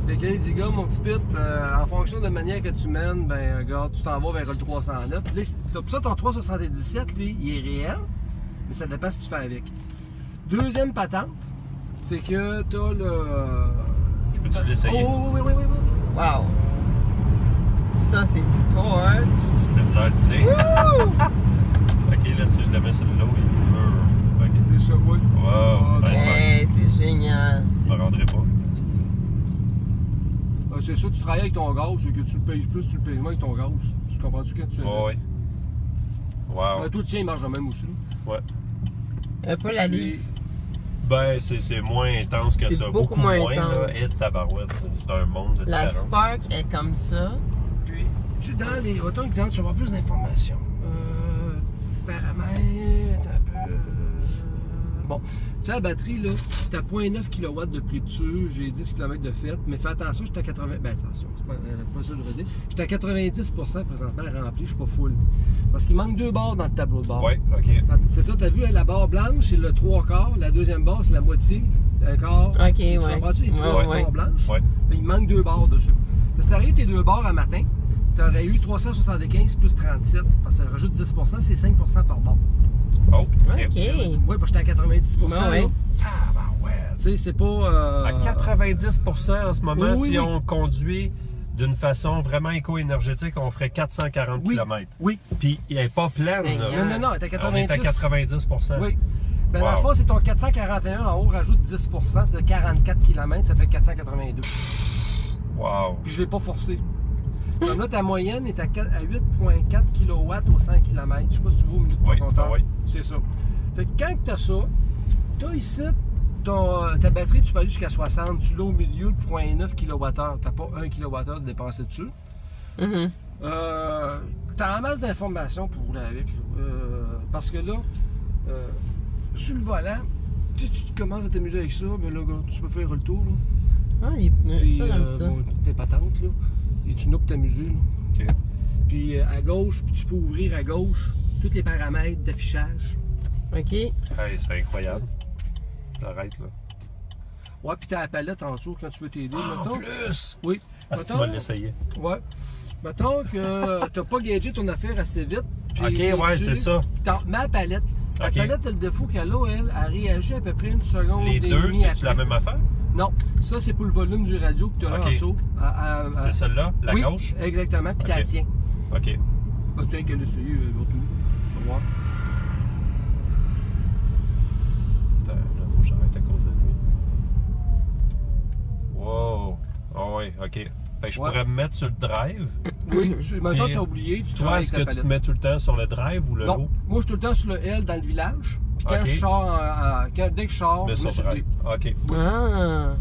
Fait que là, il dit, gars, mon petit pit, en fonction de la manière que tu mènes, ben, regarde, tu t'en vas vers le 309. Puis là, pour ça, ton 377, lui, il est réel, mais ça dépend ce que tu fais avec. Deuxième patente, c'est que t'as le... Je peux-tu l'essayer? Oh, oui. Wow! Ça, c'est du torque! Je vais me dire, ok, là, si je le mets sur le lot, il meurt. Ok. C'est ça, oui. Wow! Ben, Hey, c'est génial! je me rendrai pas. C'est ça, tu travailles avec ton gaz, c'est que tu le payes plus, tu le payes moins avec ton gaz. Tu comprends-tu quand tu... Oh, oui. Wow. Tout le tien, il marche de même aussi. Ouais. Un peu la ligne. Ben, c'est moins intense que C'est ça. beaucoup moins intense. Là. Et tabarouette, c'est un monde de La différent. Spark est comme ça. Puis, dans les... Autant exemple, tu vas avoir plus d'informations. Paramètres, un peu... Bon, tu sais, la batterie, là, t'as 0.9 kW de prix dessus, j'ai 10 km de fête, mais fais attention, j'étais à 80... Ben, attention, c'est pas ça que je veux dire. J'étais à 90% présentement rempli, je suis pas full. Parce qu'il manque 2 barres dans le tableau de bord. Ouais, ok. C'est ça, t'as vu, la barre blanche, c'est le 3/4, la deuxième barre, c'est la moitié, un quart. Ok, Tu ouais. comprends-tu, les 3 Ouais. barres blanches? Ouais. Puis il manque 2 barres dessus. Si t'arrives tes 2 barres à matin, t'aurais eu 375 plus 37, parce que ça rajoute 10%, c'est 5% par barre. Oh, ok. OK. Oui, parce que j'étais à 90%. Ouais. Là. Ah, ben ouais. Tu sais, c'est pas... À 90% en ce moment, Oui, si oui. on conduit d'une façon vraiment éco-énergétique, on ferait 440 Oui. km. Oui. Puis il n'est pas pleine. Seigneur. Là. Non, elle est à On est 90. à 90%. Oui. Ben, dans Wow. le fond, c'est ton 441 en haut, rajoute 10%, c'est 44 km, ça fait 482. Wow. Puis je l'ai pas forcé. Comme là, ta moyenne est à 8,4 kW au 100 km. Je sais pas si tu vois au milieu de ton Oui, compteur. oui. C'est ça. Fait que quand tu as ça, tu as ici ta batterie, tu peux aller jusqu'à 60. Tu l'as au milieu de 0,9 kWh. Tu n'as pas 1 kWh de dépenser dessus. Mhm. Tu as en masse d'informations pour rouler avec. Là. Parce que là, sur le volant, tu commences à t'amuser avec ça, ben là, gars, tu peux faire le tour. Là. Ah, les pneus, Puis, ça, j'aime ça. bon, des patentes, là. Et tu n'as pour t'amuser. Là. OK. Puis à gauche, puis tu peux ouvrir à gauche tous les paramètres d'affichage. OK. Hey, c'est incroyable. J'arrête là. Ouais, puis t'as la palette en dessous quand tu veux t'aider, mettons. Plus! Oui. Ah, si tu vas l'essayer. Ouais. Mettons que t'as pas gagé ton affaire assez vite. Puis OK, ouais, c'est ça. Mets la palette. La OK. palette, a le défaut qu'elle a, elle réagit à peu près une seconde. Les et deux, demie c'est-tu la après. même affaire? Non, ça c'est pour le volume du radio que tu as là OK. en dessous. C'est celle-là, la oui, gauche? Exactement, puis OK. tu la tiens. OK. Ah, tu as qu'à l'essayer, l'autre. Tu vas voir. Attends, là, faut que j'arrête à cause de lui. Wow! Ah ouais, OK. Fait que je Ouais. pourrais me mettre sur le drive. Oui, maintenant Puis, tu as oublié, tu Toi, travailles est-ce avec que ta tu te palette. mets tout le temps sur le drive ou le Non, haut? moi je suis tout le temps sur le L dans le village. Puis quand OK. je sors, dès que je sors, Mais je sur mets le sur le drive. D. OK. Ah.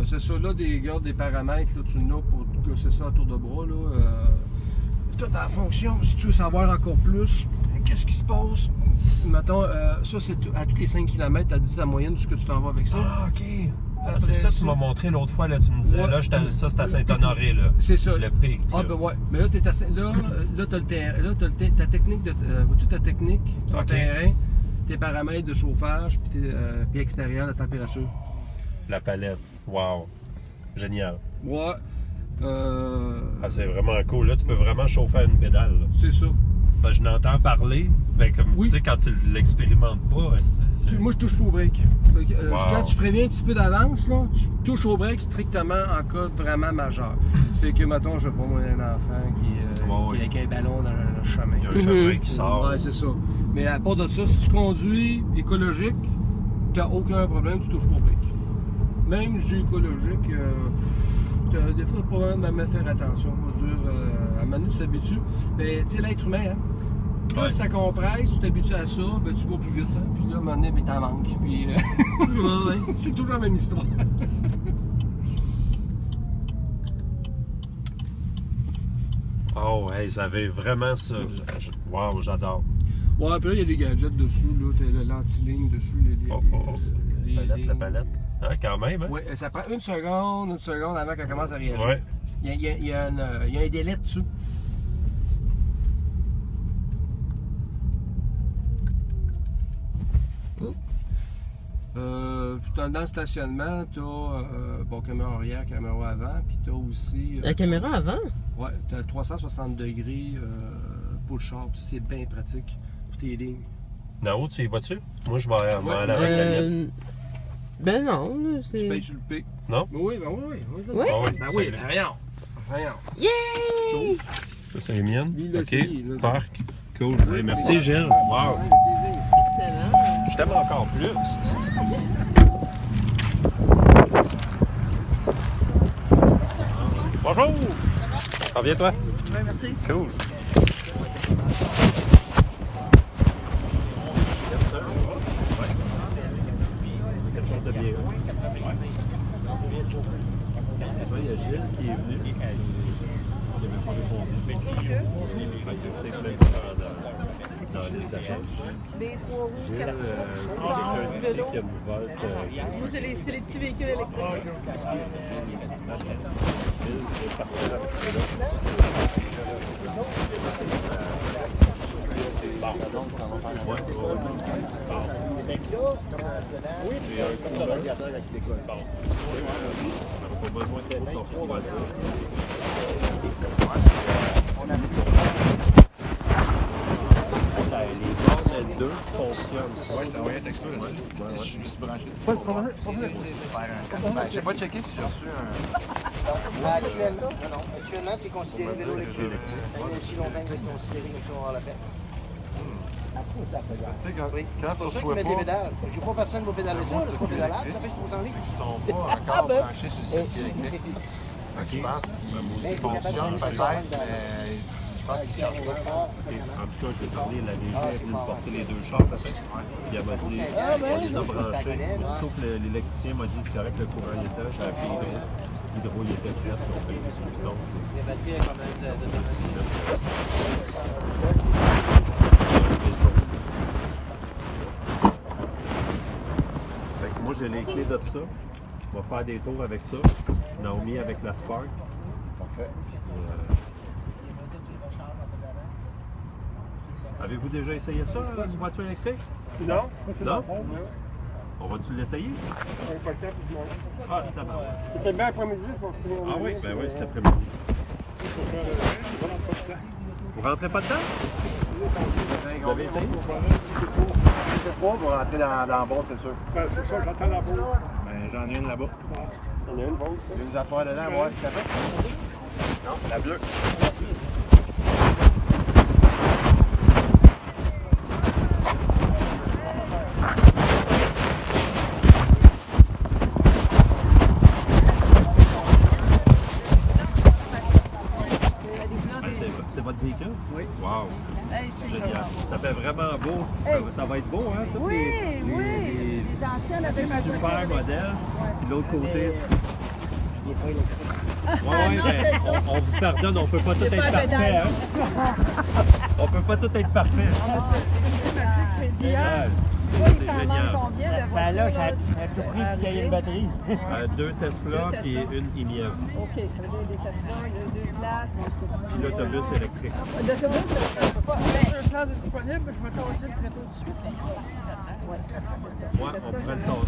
C'est ça, là, des paramètres, là, tu n'as pour gosser ça à tour de bras, là. Tout en fonction, si tu veux savoir encore plus, qu'est-ce qui se passe? Mettons, ça, c'est à tous les 5 km, tu as dit la moyenne de ce que tu t'en vas avec ça. Ah, OK. Après C'est ça que ça- tu m'as montré l'autre fois, là, tu me disais. Ouais. Là, ça, c'est à Saint-Honoré, là. C'est ça. Le pic. Ah, là. ben ouais. Mais là, t'as le terrain, là, t'as ta technique de. Vois-tu ta technique, ton OK. terrain, tes paramètres de chauffage, puis extérieur, la température. La palette. Wow. Génial. Ouais. Ah, c'est vraiment cool. Là, tu peux vraiment chauffer à une pédale. Là. C'est ça. Parce que je n'entends parler, ben, comme Oui. tu sais, quand tu l'expérimentes pas, Moi, je touche pas au break. Fait que, Wow. Quand tu préviens un petit peu d'avance, là, tu touches au break strictement en cas vraiment majeur. C'est que, mettons, je vais pas moi un enfant qui est avec un ballon dans le chemin. il y a un chemin qui sort. Ouais, c'est ça. Mais à part de ça, si tu conduis écologique, tu n'as aucun problème, tu touches pas au break. Même si écologique, des fois, pas vraiment à faire attention. On va dire, à un moment donné, tu t'habitues. Mais tu sais, l'être humain, hein, plus Ouais. ça compresse, tu t'habitues à ça, ben, tu vas plus vite. Hein, puis là, à un moment donné, ben, t'en manques. Puis, ouais, c'est toujours la même histoire. Oh, hey, ça avait vraiment ça. Wow, j'adore. Ouais, puis là, il y a des gadgets dessus, là. T'as l'anti-ligne dessus, Oh, oh, oh. les La palette, la lignes. palette. Ah, quand même, hein? Oui, ça prend une seconde avant qu'elle commence à réagir. Ouais. Il y a un délai dessus. dans le stationnement, tu as caméra arrière, caméra avant, puis tu as aussi. La caméra avant? Ouais, tu as 360 degrés pull-sharp. Ça, c'est bien pratique pour tes lignes. D'en haut, tu y vas-tu? Moi, je vais aller Ouais, en avant avec la mienne. Ben non, là, Tu c'est... payes sur le pic. Non? Oui, ben oui. Oui? Ben oui, ça, ben rien. Rien. Yay! Ça, c'est les miennes. Lui, là, OK. c'est lui, là. Parc. Cool. Hey, merci, Gilles. Wow. Excellent. Je t'aime encore plus. Bonjour! Ça va bien, toi? Oui, merci. Cool. Quelque chose de bien. Il y a Gilles qui est venu. Il n'avait pas répondu. Fait que c'est plein de dans les échanges. Les 3 roues, Gilles, 4 c'est roues, quelqu'un d'ici vélo. qui a une volte. Moi, c'est les petits véhicules électriques. Gilles est parti avec les bornes L2 fonctionnent. Ouais, t'as envoyé un texto là-dessus. Je suis juste branché dessus. Pas de problème. Je sais pas checker si j'ai reçu un. Actuellement, c'est considéré vélo électrique. Ça fait aussi longtemps que c'est considéré comme ça, on va la faire. Tu sais, quand Oui. quand C'est pour tu ça qu'ils reçois mettent pas. des pédales. Je vois personne va pédaler ça, c'est pas pédalable, ça fait 300 livres. Ils sont pas encore branchés sur le circuit électrique. Fait que je pense qu'ils fonctionnent peut-être, mais je pense qu'ils chargent pas. En tout cas, je t'ai parlé, la DG est venue me porter les deux chars, puis elle m'a dit, on les a branchés. Aussitôt que l'électricien m'a dit, c'est correct, le courant il était, j'ai appelé Hydro. Hydro, il était fait, puis on fait sur le bidon. Les batteries ont combien d'autonomie? Fait que moi, j'ai les clés de ça. On va faire des tours avec ça. Naomi avec la Spark. Parfait. Avez-vous déjà essayé ça, une voiture électrique? Non, c'est Non? On va-tu l'essayer? pas le temps pour moi. Ah, d'abord. C'était bien après-midi, Ah oui, ben oui, cet après-midi. Vous rentrez pas dedans? Vous avez essayé? Pour rentrer dans la boîte, c'est sûr. C'est ça, j'entends la bourre. Ben, j'en ai une là-bas. On a une bourre, Il y a des affaires dedans, voir si ça fait. Non, la bleue. C'est votre véhicule? Oui. Wow! Hey, c'est Génial. Ça fait vraiment beau. Ça va être beau, hein? Tous Oui, les anciennes avec ma super modèles. Puis de l'autre côté. Non, Ouais, ben, on vous pardonne, on peut pas tout être parfait, hein? On peut pas tout être parfait. c'est Génial. Oui, C'est ça en génial. manque combien de Ben là, voitures? j'ai à tout prix qu'il y ait une batterie. Deux Tesla et une IMIEV. OK, ça veut dire des Tesla, deux places. Puis l'autobus électrique. L'autobus, ça peut pas. Ben, Deux places disponibles, je vais tasser le très tôt de suite. Moi, on prend le tasseur.